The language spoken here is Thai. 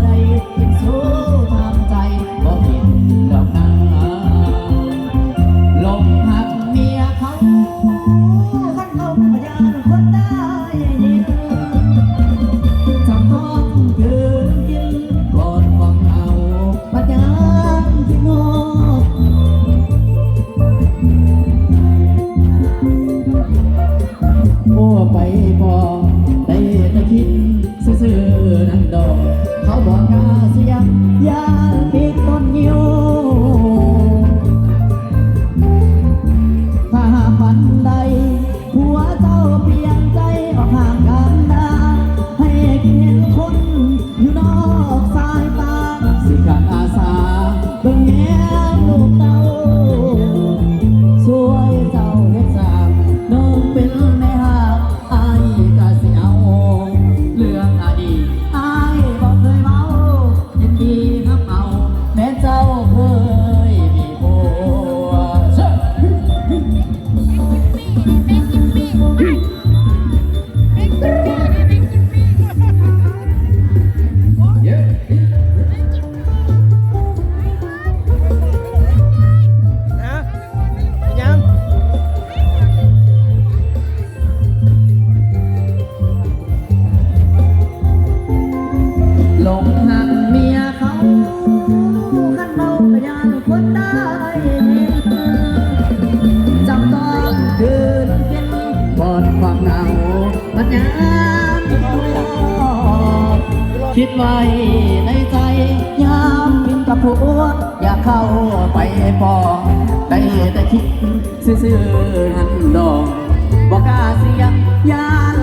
ได้เป็นสู้ทางใจบ่ผิดดอกนาลงหักเมียเขาขันเขาพยานคนได้ยินจำต้องคืนกินก่อนฟังเอาพยานที่งอโอ้ไปบอกได้แต่คิดซื่อๆนั่นดอกเขาบอกกาเสียงยาปิดต้นยิวถ้าหากวันใดผัวเจ้าเปลี่ยนใจออกห่างกันได้ให้เห็นคนอยู่นอกสายตาสิขันอาสาเบิ่งแง่ลูกเต้าสวยเจ้าเฮ็ดสร้างน้องเป็นแม่หักอายก็สิเอาเรื่องอดีตอายบ่เคยเมายินดีนับเอาแม้เจ้าเคยมีผัวยังหลงหักเมียเขาขันเมาพยานคนได้จำต้องเดินเก็นบอนความเหงาปัญญาคิดไว้ในใจยามกินกับผัวอยากเข้าไปปองได้แต่คิดซื่อๆหันดอกบอกกล้าเสียงยาน